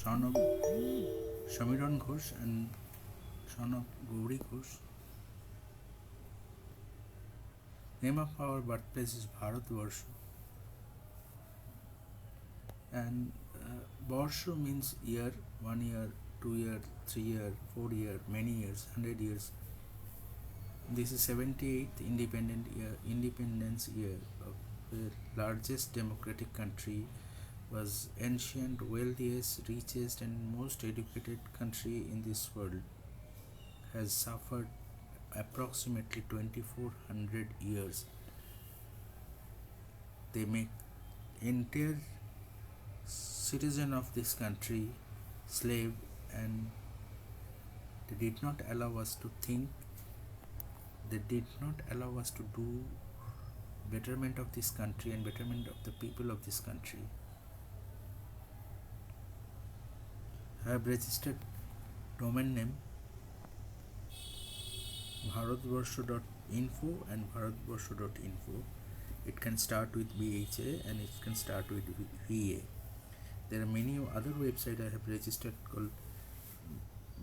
son of Shamiran Ghosh and son of Gauri Ghosh. Name of our birthplace is Bharatvarsha, and Varsha means year, 1 year, 2 year, 3 year, 4 year, many years, 100 years. This is 78th independence year of the largest democratic country, was ancient, wealthiest, richest, and most educated country in this world, has suffered approximately 2400 years. They make entire citizen of this country slave, and they did not allow us to think, they did not allow us to do betterment of this country and betterment of the people of this country. I have registered domain name bharatvarsha.info and bharatvarsha.info. It can start with BHA and it can start with VA. There are many other websites I have registered called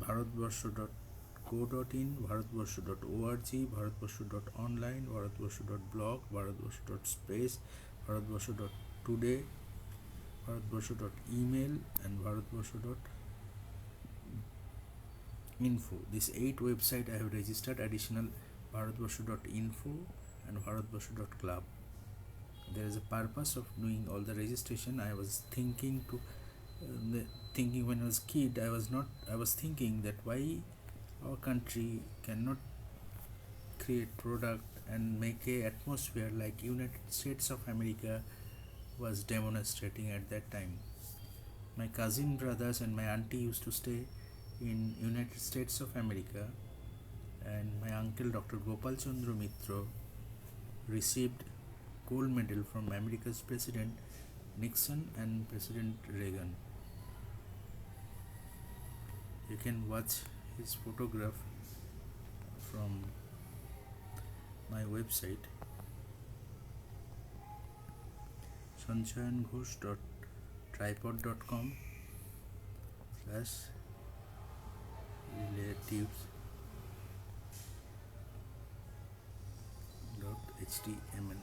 bharatvarsha.co.in, bharatvarsha.org, bharatvarsha.online, bharatvarsha.blog, bharatvarsha.space, bharatvarsha.today, bharatvarsha.email, and bharatvarsha.info. These 8 websites I have registered. Additional bharatvarsha.info and bharatvarsha.club. There is a purpose of doing all the registration. I was thinking when I was kid, I was thinking that why our country cannot create product and make a atmosphere like United States of America was demonstrating at that time. My cousin brothers and my auntie used to stay in United States of America, and my uncle Dr. Gopal Chandra Mitra received gold medal from America's President Nixon and President Reagan. You can watch his photograph from my website sanchayanGhosh.tripod.com/relatives.html.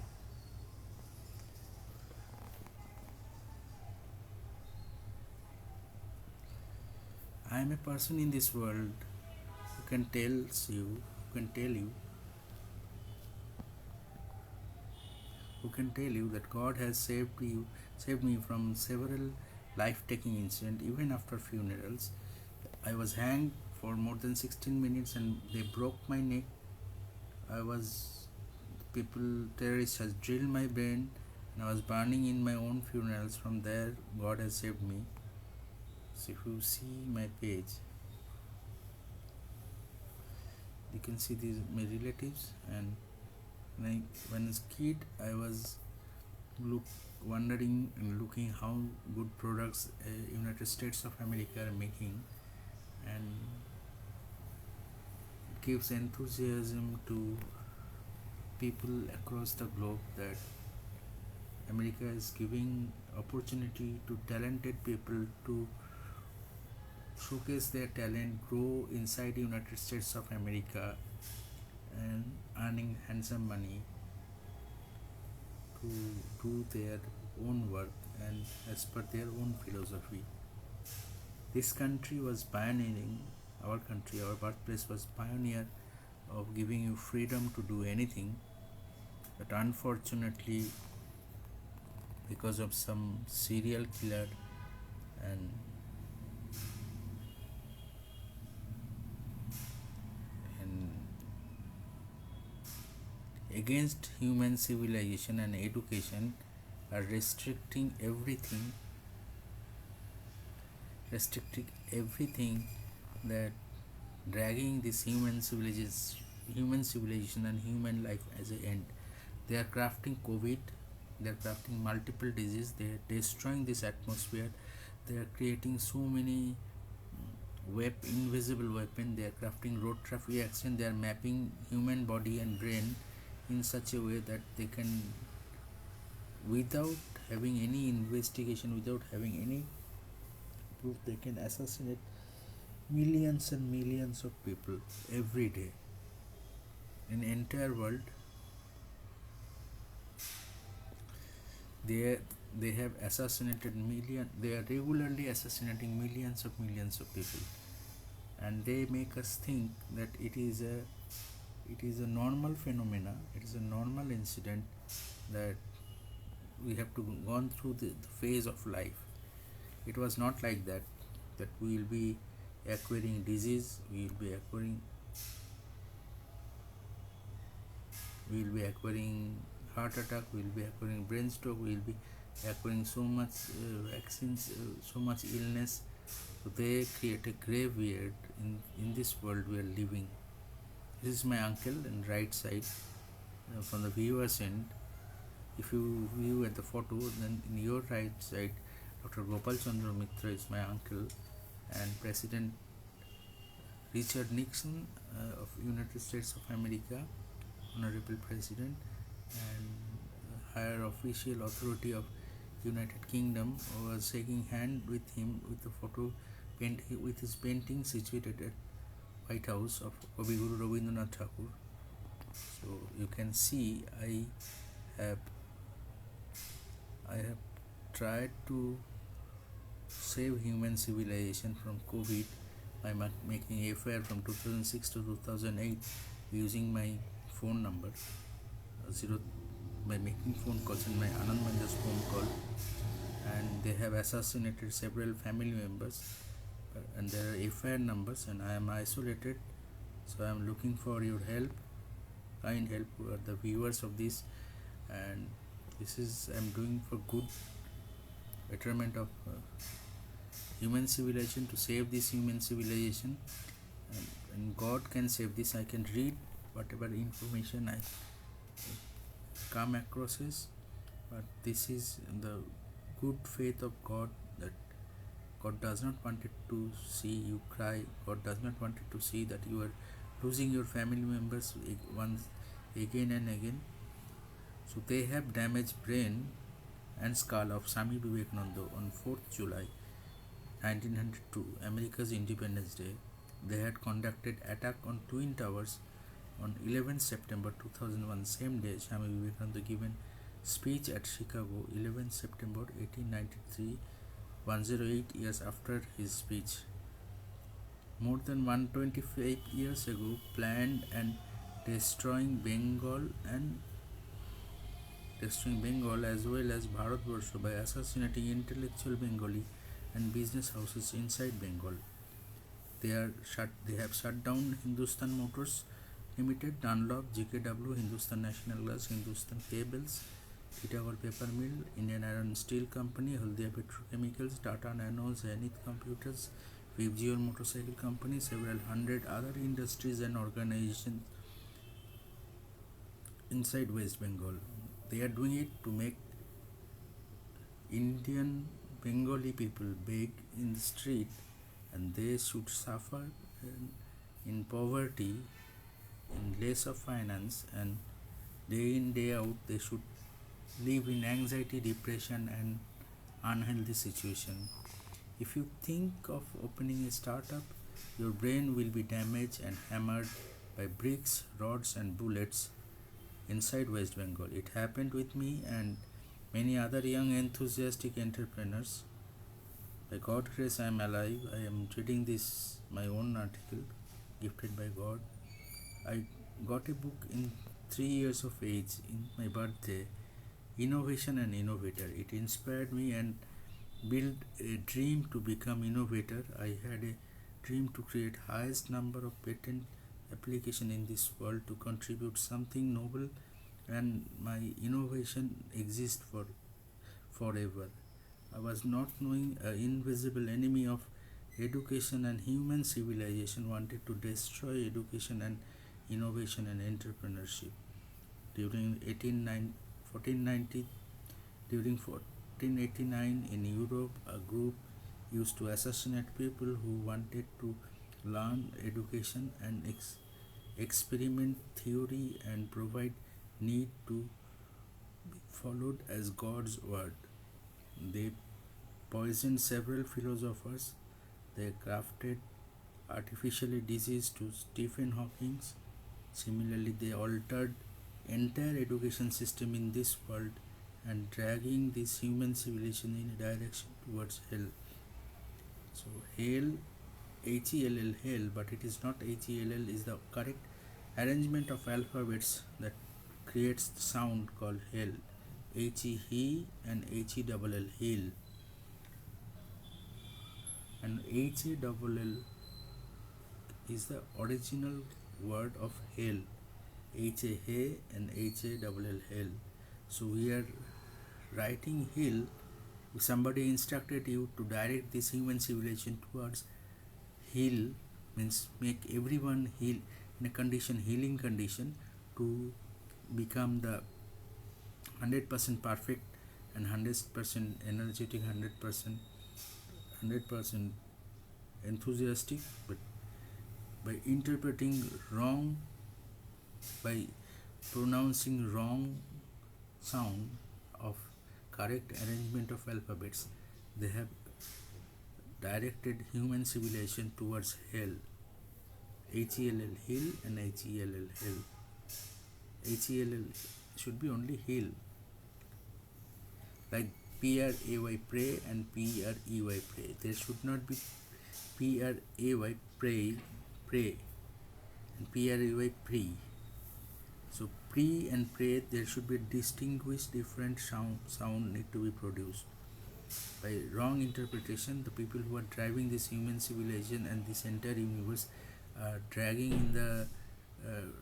I am a person in this world who can tell you that God has saved me from several life-taking incidents. Even after funerals, I was hanged for more than 16 minutes and they broke my neck. Terrorists has drilled my brain, and I was burning in my own funerals. From there, God has saved me. So if you see my page, you can see these my relatives. And when I was a kid, I was wondering and looking how good products United States of America are making, and it gives enthusiasm to people across the globe that America is giving opportunity to talented people to showcase their talent, grow inside the United States of America, and earning handsome money to do their own work and as per their own philosophy. This country was pioneering, our birthplace was pioneer of giving you freedom to do anything, but unfortunately, because of some serial killer and against human civilization and education, are restricting everything, that dragging this human civilization and human life as an end. They are crafting COVID, they are crafting multiple diseases, they are destroying this atmosphere, they are creating so many invisible weapon, they are crafting road traffic accident, they are mapping human body and brain in such a way that they can, without having any investigation, without having any proof they can assassinate millions and millions of people every day in entire world. They they have assassinated they are regularly assassinating millions of people, and they make us think that it is a normal phenomena, it is a normal incident, that we have to gone through the phase of life. It was not like that, that we will be acquiring disease, we will be acquiring heart attack, we will be acquiring brain stroke, we will be acquiring so much vaccines, so much illness. So they create a graveyard in this world we are living. This is my uncle in right side, from the viewer's end. If you view at the photo, then in your right side, Dr. Gopal Chandra Mitra is my uncle, and President Richard Nixon of United States of America, Honorable President, and higher official authority of United Kingdom was shaking hand with him with the photo with his painting situated at White House of Kavi Guru Rabindranath Tagore. So you can see have I have tried to save human civilization from COVID by making a FIR from 2006 to 2008 using my phone number by making phone calls in my Anand Manjas phone call, and they have assassinated several family members, and there are FIR numbers, and I am isolated, so I am looking for your help, kind help, who are the viewers of this, and this is I am doing for good betterment of human civilization, to save this human civilization, and God can save this. I can read whatever information I come across is, but this is the good faith of God, that God does not want it to see you cry. God does not want it to see that you are losing your family members once again and again. So they have damaged brain and skull of Swami Vivekananda on 4th July 1902, America's Independence Day. They had conducted attack on Twin Towers on 11th September 2001. Same day, Swami Vivekananda given speech at Chicago, 11th September 1893, 108 years after his speech. More than 125 years ago, planned and destroying Bengal as well as Bharatvarsha by assassinating intellectual Bengali and business houses inside Bengal. They have shut down Hindustan Motors Limited, Dunlop, GKW, Hindustan National Gas, Hindustan Cables, Titagarh Paper Mill, Indian Iron Steel Company, Haldia Petrochemicals, Tata Nano, Zenith Computers, Vivjio Motorcycle Company, several hundred other industries and organizations inside West Bengal. They are doing it to make Indian Bengali people beg in the street, and they should suffer in poverty, in less of finance, and day in day out they should live in anxiety, depression, and unhealthy situation. If you think of opening a startup, your brain will be damaged and hammered by bricks, rods, and bullets inside West Bengal. It happened with me and many other young enthusiastic entrepreneurs. By God's grace, I am alive. I am reading this, my own article, gifted by God. I got a book in 3 years of age, in my birthday, Innovation and Innovator. It inspired me and built a dream to become innovator. I had a dream to create highest number of patent application in this world, to contribute something noble, and my innovation exists for forever. I was not knowing an invisible enemy of education and human civilization wanted to destroy education and innovation and entrepreneurship. During 1489 in Europe, a group used to assassinate people who wanted to learn education and experiment theory and provide need to be followed as God's word. They poisoned several philosophers. They crafted artificially disease to Stephen Hawking. Similarly, they altered entire education system in this world and dragging this human civilization in a direction towards hell. So hell, Hell, hell, but it is not Hell, is the correct arrangement of alphabets that creates the sound called hell. He and Hell, hell. And Hall is the original word of hell. He and Hall, hell. So we are writing hill. Somebody instructed you to direct this human civilization towards heal, means make everyone heal in a condition, healing condition, to become the 100% perfect and 100% energetic, 100% enthusiastic, but by interpreting wrong, by pronouncing wrong sound of correct arrangement of alphabets, they have directed human civilization towards hell. Hell, hill, and Hell, hell. Hell should be only hill, like Pray, pray, and Prey, pray. There should not be Pray, pray, and Prey, pre. So pre and pray, there should be distinguished different sound need to be produced. By wrong interpretation, the people who are driving this human civilization and this entire universe are dragging in the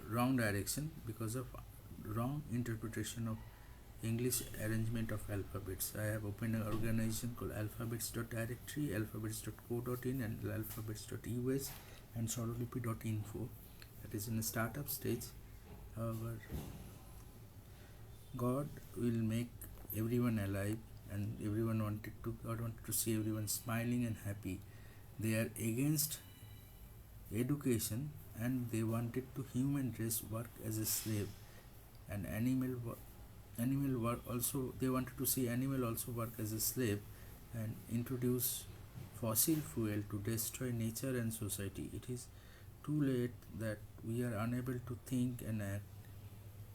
wrong direction because of wrong interpretation of English arrangement of alphabets. I have opened an organization called alphabets.directory, alphabets.co.in, and alphabets.us, and sorolipi.info. That is in a startup stage. However, God will make everyone alive, and God wanted to see everyone smiling and happy. They are against education, and they wanted to human race work as a slave, and animal work also. They wanted to see animal also work as a slave and introduce fossil fuel to destroy nature and society. It is too late that we are unable to think and act.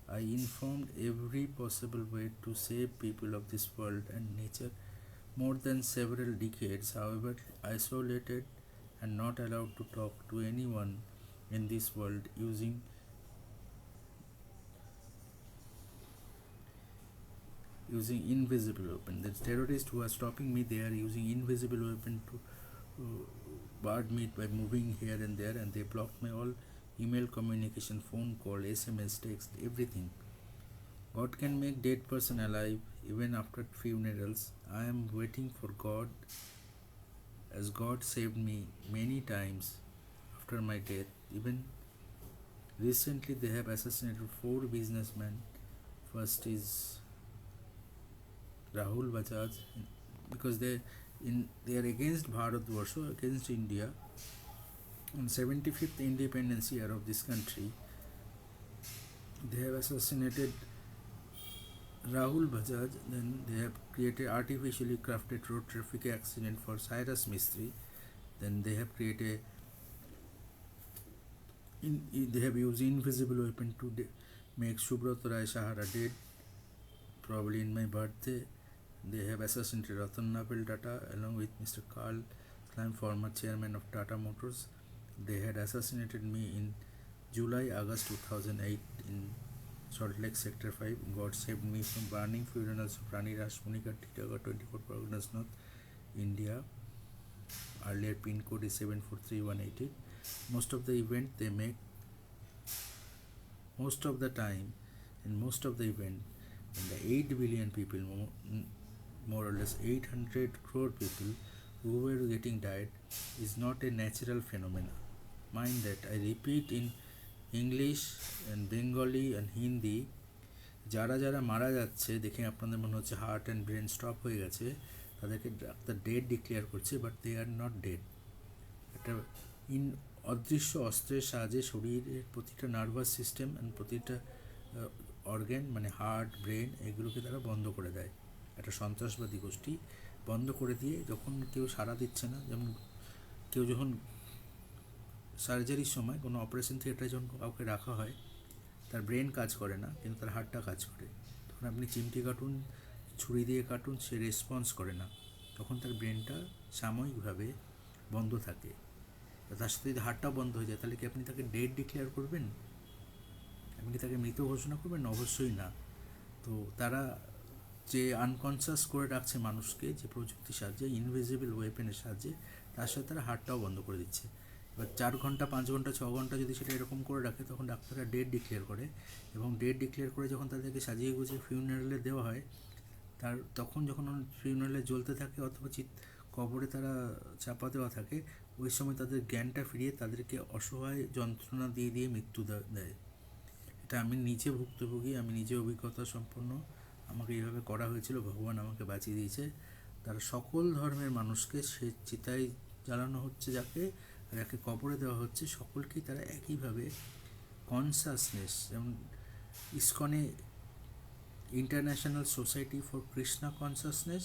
I informed every possible way to save people of this world and nature more than several decades. However, isolated and not allowed to talk to anyone in this world using invisible weapon. The terrorists who are stopping me, they are using invisible weapon to bar me by moving here and there, and they blocked my all email communication, phone call, SMS, text, everything. God can make dead person alive even after funerals. I am waiting for God, as God saved me many times after my death. Even recently they have assassinated 4 businessmen. First is Rahul Bajaj, because they are against Bharatvarsha, against India. On 75th independence year of this country, they have assassinated Rahul Bajaj. Then they have created artificially crafted road traffic accident for Cyrus Mistry. Then they have created they have used invisible weapon to make Subrata Rai Sahara dead, probably in my birthday. They have assassinated Ratan Nabil Tata along with Mr. Carl Slam, former chairman of Tata Motors. They had assassinated me in July-August 2008 in Salt Lake Sector 5. God saved me from burning funerals of Rani Rashmonika, Titagarh, 24 Parganas North, India. Earlier pin code is 743188. Most of the event they make, most of the time, in most of the event, in the 8 billion people, more or less 800 crore people who were getting died, is not a natural phenomenon. Mind that, I repeat in English and Bengali and Hindi, যারা যারা মারা যাচ্ছে দেখে আপনাদের মনে হচ্ছে heart and brain stop হয়ে গেছে, তাদেরকে ডাক্তার ডেড ডিক্লেয়ার করছে, but they are not dead. একটা অদৃশ্য অস্ত্রের সাহায্যে শরীরের প্রতিটা নার্ভাস সিস্টেম অ্যান্ড প্রতিটা অর্গ্যান, মানে হার্ট, ব্রেন, এগুলোকে তারা বন্ধ করে দেয়। একটা সন্ত্রাসবাদী গোষ্ঠী বন্ধ করে দিয়ে যখন কেউ সাড়া দিচ্ছে না, যেমন কেউ যখন সার্জারির সময় কোনো অপারেশন থিয়েটারে যখন কাউকে রাখা হয়, তার ব্রেন কাজ করে না কিন্তু তার হার্টটা কাজ করে, তখন আপনি চিমটি কাটুন, ছুরি দিয়ে কাটুন, সে রেসপন্স করে না, তখন তার ব্রেনটা সাময়িকভাবে বন্ধ থাকে। তার সাথে যদি হার্টটাও বন্ধ হয়ে যায়, তাহলে কি আপনি তাকে ডেড ডিক্লেয়ার করবেন? আপনি কি তাকে মৃত ঘোষণা করবেন? অবশ্যই না। তো তারা যে আনকনসিয়াস করে রাখছে মানুষকে, যে প্রযুক্তির সাহায্যে, ইনভিজিবল ওয়েপেনের সাহায্যে, তার সাথে তারা হার্টটাও বন্ধ করে দিচ্ছে। এবার 4 ঘন্টা, 5 ঘন্টা, 6 ঘন্টা যদি সেটা এরকম করে রাখে, তখন ডাক্তাররা ডেট ডিক্লেয়ার করে, এবং ডেট ডিক্লেয়ার করে যখন তাদেরকে সাজিয়ে গুছিয়ে ফিউনারেলে দেওয়া হয়, তখন যখন ফিউনারেলে জ্বলতে থাকে অথবা কবরে তারা চাপা দেওয়া থাকে, ওই সময় তাদের জ্ঞানটা ফিরিয়ে তাদেরকে অসহায় যন্ত্রণা দিয়ে দিয়ে মৃত্যু দেয়। এটা আমি নিজে ভুক্তভোগী, আমি নিজে অভিজ্ঞতা সম্পন্ন, আমাকে এইভাবে করা হয়েছিল, ভগবান আমাকে বাঁচিয়ে দিয়েছে। তারা সকল ধর্মের মানুষকে সে চিতায় জ্বালানো হচ্ছে যাকে, আর যাকে কবরে দেওয়া হচ্ছে, সকলকেই তারা একইভাবে কনসাসনেস, যেমন ইসকনে international society for Krishna consciousness,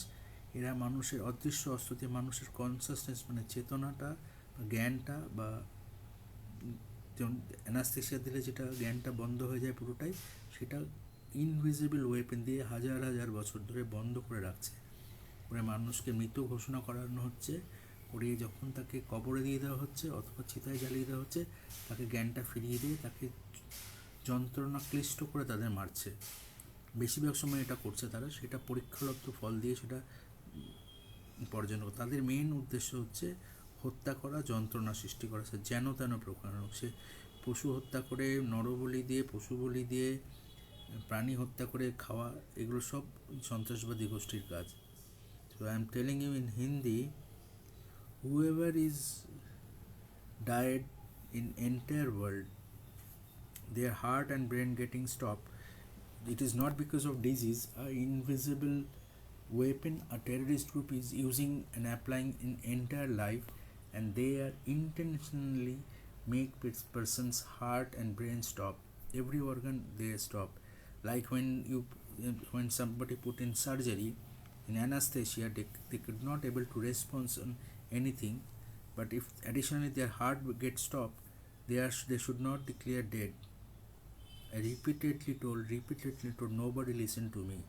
এরা মানুষের অদৃশ্য অস্তিত্বে মানুষের কনসাসনেস মানে চেতনাটা বা জ্ঞানটা, বা যেমন অ্যানাস্থেসিয়া দিলে যেটা জ্ঞানটা বন্ধ হয়ে যায় পুরোটাই, সেটা ইনভিজিবল ওয়েপেন দিয়ে হাজার হাজার বছর ধরে বন্ধ করে রাখছে, করে মানুষকে মৃত ঘোষণা করানো হচ্ছে, করে যখন তাকে কবরে দিয়ে দেওয়া হচ্ছে অথবা চিতায় জ্বালিয়ে দেওয়া হচ্ছে, তাকে জ্ঞানটা ফিরিয়ে দিয়ে তাকে যন্ত্রণা ক্লিষ্ট করে তাদের মারছে। বেশিরভাগ সময় এটা করছে তারা, সেটা পরীক্ষালব্ধ ফল দিয়ে সেটা উপার্জন করে। তাদের মেইন উদ্দেশ্য হচ্ছে হত্যা করা, যন্ত্রণা সৃষ্টি করা, সে যেন তেন প্রকার হোক, সে পশু হত্যা করে, নরবলি দিয়ে, পশু বলি দিয়ে, প্রাণী হত্যা করে খাওয়া, এগুলো সব সন্ত্রাসবাদী গোষ্ঠীর কাজ। So I am telling you in Hindi, whoever is died in entire world, their heart and brain getting stopped, it is not because of disease. An invisible weapon a terrorist group is using and applying in entire life, and they are intentionally make person's heart and brain stop, every organ they stop. Like when somebody put in surgery, in anesthesia, they could not able to respond on anything, but if additionally their heart gets stopped, they should not declare dead. I repeatedly told, nobody listened to me.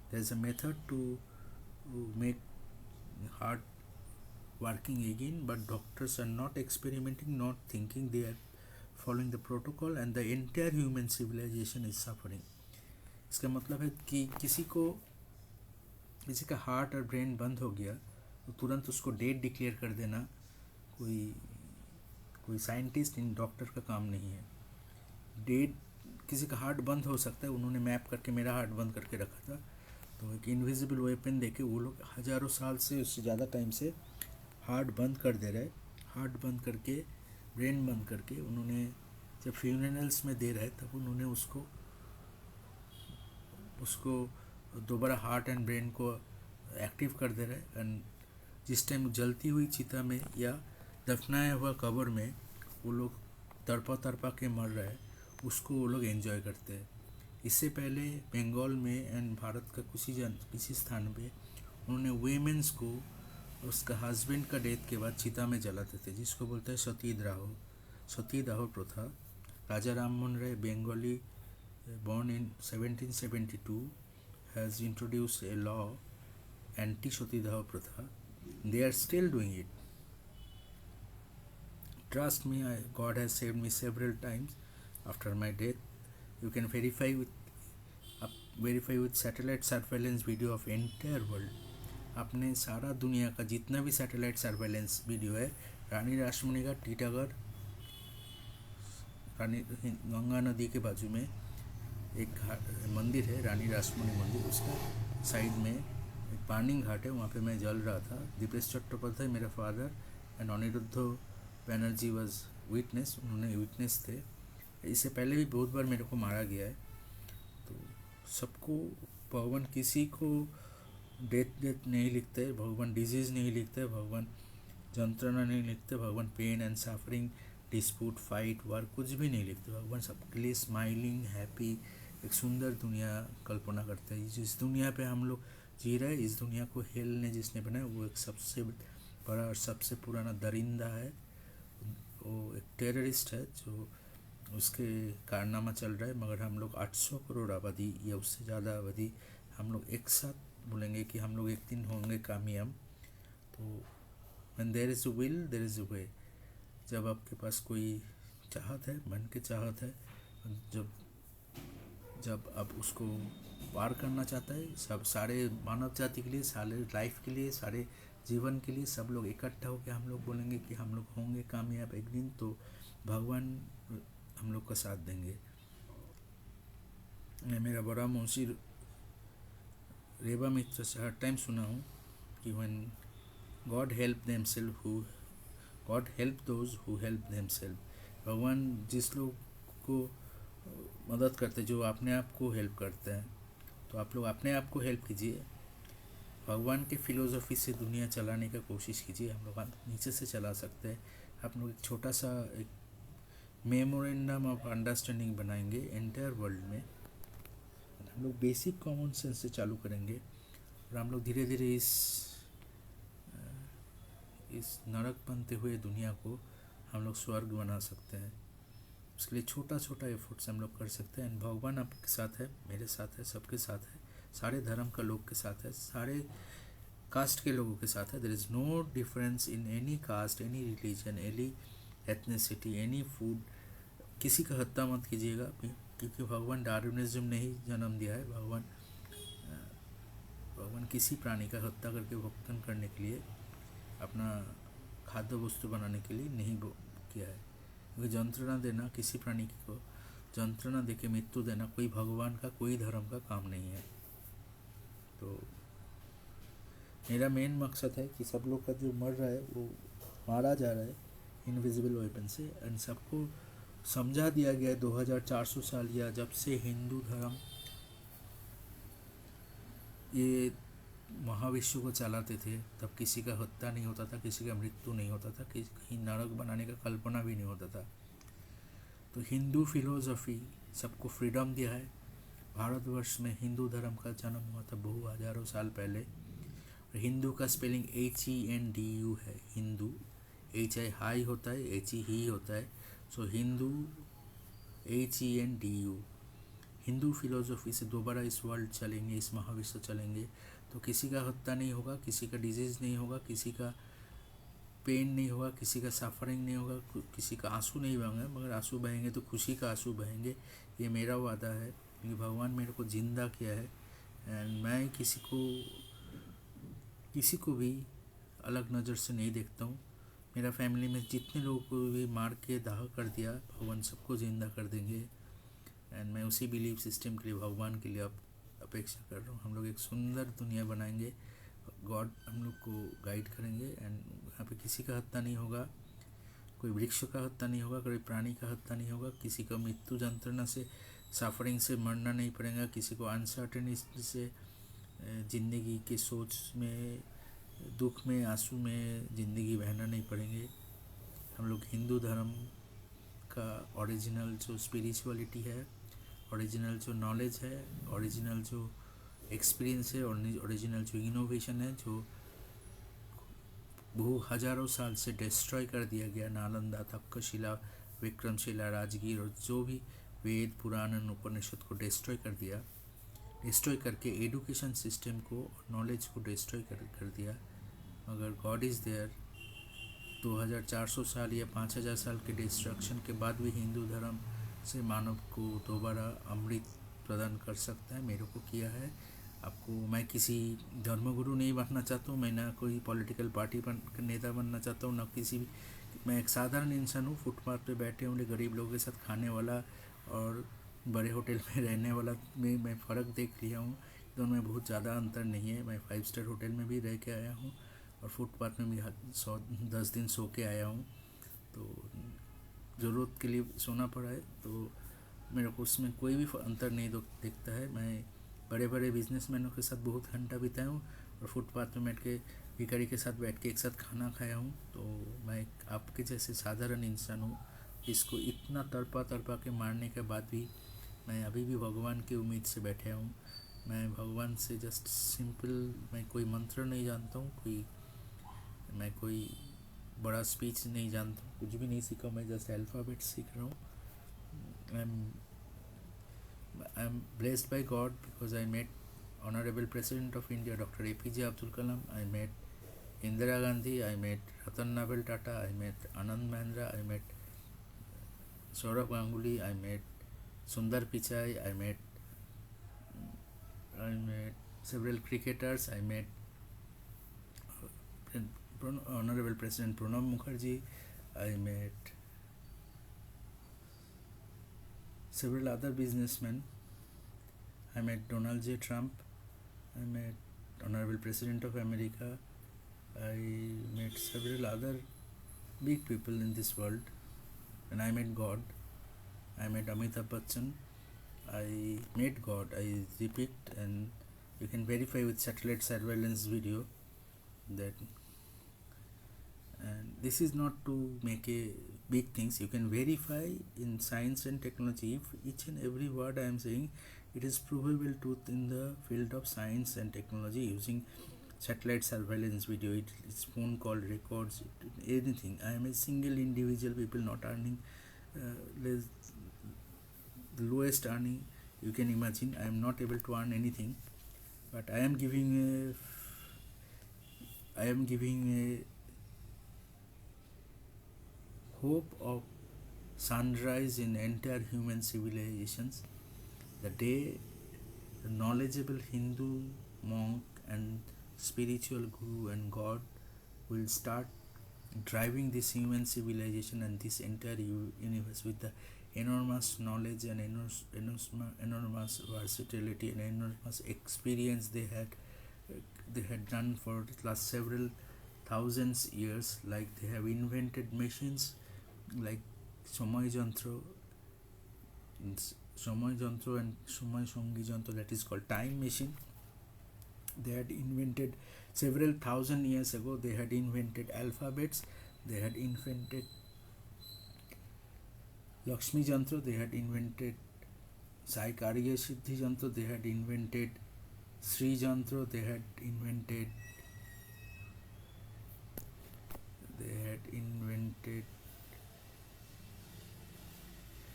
There is a method to make heart working again, but doctors are not experimenting, not thinking, they are following the protocol, and the entire human civilization is suffering. इसका मतलब है कि किसी का heart और brain बंद हो गया तो तुरंत उसको डेट डिक्लेयर कर देना कोई साइंटिस्ट, इन डॉक्टर का काम नहीं है। डेट, किसी का हार्ट बंद हो सकता है, उन्होंने मैप करके मेरा हार्ट बंद करके रखा था, तो एक इनविजिबल वेपन देके वो लोग हज़ारों साल से, उससे ज़्यादा टाइम से हार्ट बंद कर दे रहे, हार्ट बंद करके, ब्रेन बंद करके, उन्होंने जब फ्यूनरल्स में दे रहे तब उन्होंने उसको दोबारा हार्ट एंड ब्रेन को एक्टिव कर दे रहे, एंड जिस टाइम जलती हुई चिता में या दफनाया हुआ कब्र में वो लोग तड़पा के मर रहे हैं, उसको वो लोग एंजॉय करते हैं। इससे पहले बंगाल में एंड भारत का किसी स्थान पे उन्होंने वेमेंस को उसका हस्बैंड का डेथ के बाद चिता में जलाते थे, जिसको बोलते हैं सतीदाह प्रथा। Raja Rammohan Roy, Bengali, born in 1772, has introduced a law anti Satidaha Pratha. They are still doing it. Trust me, God has saved me several times after my death. You can verify with satellite surveillance video of entire world. आपने सारा दुनिया का जितना भी satellite surveillance video है, रानी रासमणी का टीटागढ़, रानी गंगा नदी के बाजू में एक मंदिर है, रानी रासमणी मंदिर, उसका साइड में एक पानी घाट है, वहाँ पे मैं जल रहा था। दीपेश चट्टोपाध्याय मेरा father and Aniruddha Banerjee was witness, उन्होंने विटनेस थे। इससे पहले भी बहुत बार मेरे को मारा गया है। तो सबको भगवान किसी को डेथ नहीं लिखते, भगवान डिजीज़ नहीं लिखते, भगवान जंत्रणा नहीं लिखते, भगवान pain and suffering, dispute, fight, war कुछ भी नहीं लिखते। भगवान सबके लिए स्माइलिंग, हैप्पी, एक सुंदर दुनिया कल्पना करते हैं। जिस दुनिया पे हम लोग जी रहा है। इस दुनिया को हेल ने जिसने बनाया वो एक सबसे बड़ा और सबसे पुराना दरिंदा है, वो एक टेररिस्ट है जो उसके कारनामा चल रहा है। मगर हम लोग 800 करोड़ आबादी या उससे ज़्यादा आबादी हम लोग एक साथ बोलेंगे कि हम लोग एक दिन होंगे कामयाब। तो when there is a will there is a way। जब आपके पास कोई चाहत है, मन की चाहत है, जब जब आप उसको पार करना चाहता है, सब सारे मानव जाति के लिए, सारे लाइफ के लिए, सारे जीवन के लिए सब लोग इकट्ठा होकर हम लोग बोलेंगे कि हम लोग होंगे कामयाब एक दिन, तो भगवान हम लोग का साथ देंगे। मैं मेरा बड़ा मौसी रेबा मित्र से हर टाइम सुना हूँ कि when God help themselves who God help those who help themselves। भगवान जिस लोग को मदद करते, जो अपने आप को हेल्प करते हैं, तो आप लोग अपने आप को हेल्प कीजिए। भगवान के फिलोसफी से दुनिया चलाने का कोशिश कीजिए। हम लोग नीचे से चला सकते हैं। आप लोग एक छोटा सा एक मेमोरेंडम ऑफ अंडरस्टैंडिंग बनाएंगे एंटायर वर्ल्ड में। हम लोग बेसिक कॉमन सेंस से चालू करेंगे और हम लोग धीरे धीरे इस नरक बनते हुए दुनिया को हम लोग स्वर्ग बना सकते हैं। उसके लिए छोटा छोटा एफर्ट्स हम लोग कर सकते हैं। भगवान आपके साथ है, मेरे साथ है, सबके साथ है, सारे धर्म का लोग के साथ है, सारे कास्ट के लोगों के साथ है। There is no difference in any caste, any religion, any ethnicity, any food. किसी का हत्या मत कीजिएगा, क्योंकि भगवान डार्विनिज्म ने ही जन्म दिया है। भगवान किसी प्राणी का हत्या करके भुगतान करने के लिए, अपना खाद्य वस्तु बनाने के लिए नहीं किया है। क्योंकि जंत्रणा देना, किसी प्राणी को जंत्रणा देके मृत्यु देना कोई भगवान का, कोई धर्म का काम नहीं है। तो मेरा मेन मकसद है कि सब लोग का जो मर रहा है वो मारा जा रहा है इनविजिबल वेपन से, एंड सबको समझा दिया गया है 2400 साल या जब से हिंदू धर्म ये महाविश्व को चलाते थे, तब किसी का हत्या नहीं होता था, किसी का मृत्यु नहीं होता था, कहीं नरक बनाने का कल्पना भी नहीं होता था। तो हिंदू फिलोसफी सबको फ्रीडम दिया है। भारतवर्ष में हिंदू धर्म का जन्म हुआ था बहु हजारों साल पहले। हिंदू का स्पेलिंग HENDU है। हिंदू HI हाई होता है, HE ही होता है। सो हिंदू HENDU। हिंदू फिलोसफी से दोबारा इस वर्ल्ड चलेंगे, इस महाविश्व चलेंगे, तो किसी का हत्या नहीं होगा, किसी का डिजीज़ नहीं होगा, किसी का पेन नहीं होगा, किसी का सफरिंग नहीं होगा, किसी का आंसू नहीं बहेंगे। मगर आंसू बहेंगे तो खुशी का आंसू बहेंगे। ये मेरा वादा है कि भगवान मेरे को ज़िंदा किया है, एंड मैं किसी को भी अलग नज़र से नहीं देखता हूँ। मेरा फैमिली में जितने लोगों को भी मार के दाह कर दिया, भगवान सबको ज़िंदा कर देंगे। एंड मैं उसी बिलीफ सिस्टम के लिए, भगवान के लिए अब अपेक्षा कर रहा हूँ। हम लोग एक सुंदर दुनिया बनाएंगे, गॉड हम लोग को गाइड करेंगे, एंड यहाँ पे किसी का हत्या नहीं होगा, कोई वृक्ष का हत्या नहीं होगा, कोई प्राणी का हत्या नहीं होगा, किसी को मृत्यु जंत्रणा से, सफरिंग से मरना नहीं पड़ेगा, किसी को अनसर्टेनिटी से, ज़िंदगी के सोच में, दुख में, आंसू में ज़िंदगी बहना नहीं पड़ेंगे। हम लोग हिंदू धर्म का ओरिजिनल जो स्पिरिचुअलिटी है, ओरिजिनल जो नॉलेज है, ओरिजिनल जो एक्सपीरियंस है, और ओरिजिनल जो इनोवेशन है, जो बहु हजारों साल से डिस्ट्रॉय कर दिया गया, नालंदा, तक्षशिला, विक्रमशिला, राजगीर, और जो भी वेद, पुराण, उपनिषद को डिस्ट्रॉय कर दिया, डिस्ट्रॉय करके एजुकेशन सिस्टम को, नॉलेज को डिस्ट्रॉय कर दिया। मगर गॉड इज़ देयर। 2400 साल या 5000 साल के डिस्ट्रक्शन के बाद भी हिंदू धर्म से मानव को दोबारा अमृत प्रदान कर सकता है। मेरे को किया है। आपको मैं किसी धर्मगुरु नहीं बनना चाहता हूँ, मैं ना कोई पॉलिटिकल पार्टी नेता बनना चाहता हूँ, ना किसी भी। मैं एक साधारण इंसान हूँ, फुटपाथ पे बैठे हुए गरीब लोगों के साथ खाने वाला और बड़े होटल में रहने वाला में मैं फ़र्क देख लिया हूँ। दोनों में बहुत ज़्यादा अंतर नहीं है। मैं 5 स्टार होटल में भी रह के आया हूँ और फुटपाथ में भी 10 दिन सो के आया हूँ। तो ज़रूरत के लिए सोना पड़ा है, तो मेरे को उसमें कोई भी अंतर नहीं दिखता है। मैं बड़े बड़े बिजनेसमैनों के साथ बहुत घंटा बिताया हूँ और फुटपाथ में बैठ के भिखारी के साथ बैठ के एक साथ खाना खाया हूँ। तो मैं आपके जैसे साधारण इंसान हूँ, जिसको इतना तड़पा के मारने के बाद भी मैं अभी भी भगवान की उम्मीद से बैठा हूँ। मैं भगवान से जस्ट सिंपल, मैं कोई मंत्र नहीं जानता हूँ, मैं कोई बड़ा स्पीच नहीं जानता हूँ, कुछ भी नहीं सीखा, मैं जस्ट अल्फ़ाबेट सीख रहा हूँ. I'm blessed by God because I met Honorable President of India Dr. APJ Abdul Kalam. I met Indira Gandhi. I met Ratan Naval Tata. I met Anand Mahindra. I met Saurabh Ganguly. I met Sundar Pichai. I met several cricketers. I met Honorable President Pranab Mukherjee. I met several other businessmen. I met Donald J. Trump. I met Honorable President of America. I met several other big people in this world. And I met God. I met Amitabh Bachchan. I met God. I repeat, and you can verify with satellite surveillance video that. And this is not to make a big things. You can verify in science and technology. If each and every word I am saying, it is provable truth in the field of science and technology using satellite surveillance video. It's phone call records, anything. I am a single individual, people not earning the lowest earning you can imagine. I am not able to earn anything, but I am giving a hope of sunrise in entire human civilizations. The day the knowledgeable Hindu monk and spiritual guru and God will start driving this human civilization and this entire universe with the enormous knowledge and enormous versatility and enormous experience they had done for the last several thousands years. Like they have invented machines like Somoy Jantro and Somoy Songi Jantro, that is called time machine. They had invented several thousand years ago. They had invented alphabets. They had invented Lakshmi Jantro. They had invented Sai Karya Siddhi Jantro. They had invented Sri Jantro. They had invented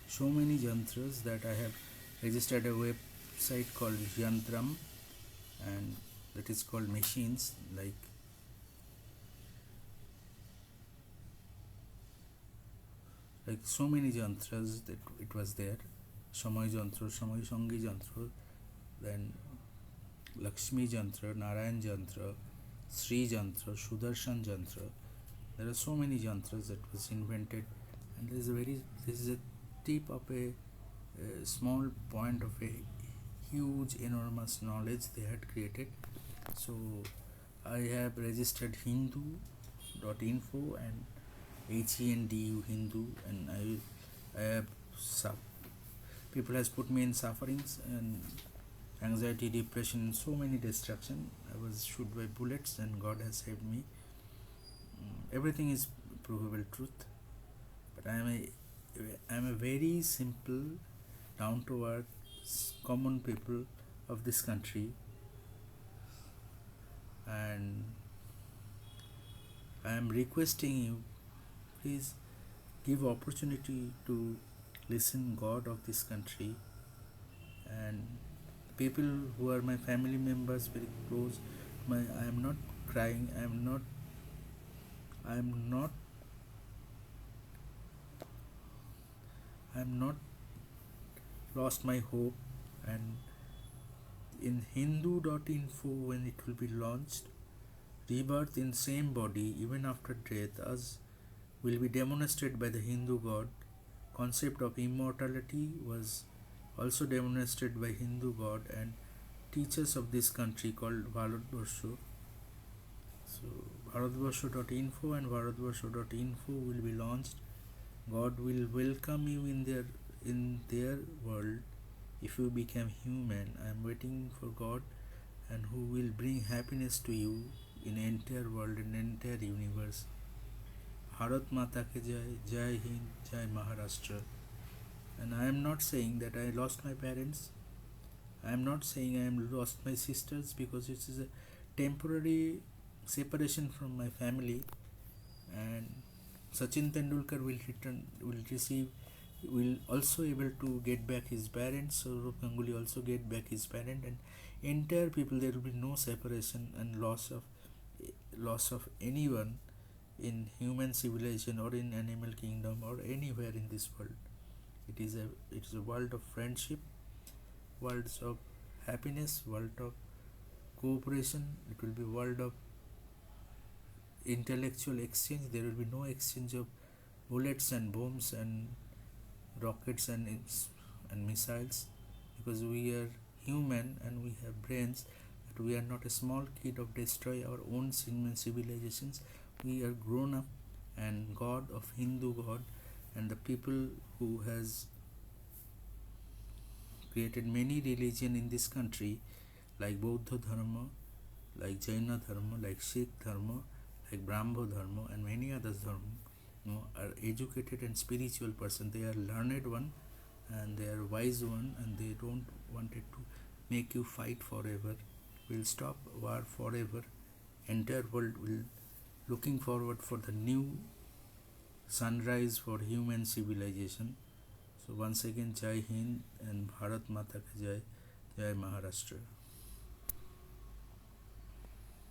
so many jantras that I have registered a website called Yantram, and that is called machines, like so many jantras that it was there. Somoy Jantro, Somoy Songi Jantro, then Lakshmi Jantra, Narayan Jantra, Sri Jantra, Sudarshan Jantra. There are so many jantras that was invented, and this is a tip of a small point of a huge enormous knowledge they had created. So I have registered hindu.info and HENDU Hindu, and I have people has put me in sufferings and anxiety, depression, so many destruction. I was shot by bullets and God has saved me. Everything is provable truth, but I am a very simple, down to earth, common people of this country, and I am requesting you, please give opportunity to listen God of this country, and people who are my family members, very close. I am not crying. I am not lost my hope. And in hindu.info, when it will be launched, rebirth in same body even after death as will be demonstrated by the Hindu god. Concept of immortality was also demonstrated by Hindu god and teachers of this country called Bharatvarsho. So Bharatvarsho.info and Bharatvarsho.info will be launched. God will welcome you in their world if you become human. I am waiting for God, and who will bring happiness to you in entire world, in entire universe. Bharat Mata ke Jai, Jai Hind, Jai Maharashtra. And I am not saying that I lost my parents. I am not saying I am lost my sisters, because it is a temporary separation from my family, and Sachin Tendulkar will return, will also able to get back his parents. Saurav Ganguly also get back his parent, and entire people, there will be no separation and loss of anyone in human civilization or in animal kingdom or anywhere in this world. It is a world of friendship, worlds of happiness, world of cooperation. It will be world of intellectual exchange. There will be no exchange of bullets and bombs and rockets and missiles, because we are human and we have brains. But we are not a small kid of destroy our own human civilizations. We are grown up, and God of Hindu God and the people who has created many religion in this country, like Bauddha Dharma, like Jaina Dharma, like Sikh Dharma, like Brahmo Dharma, and many others Dharma, are educated and spiritual person. They are learned one, and they are wise one, and they don't wanted to make you fight forever. Will stop war forever. Entire world will looking forward for the new sunrise for human civilization. So once again, Jai Hind and Bharat Mata Ki Jai, Jai Maharashtra.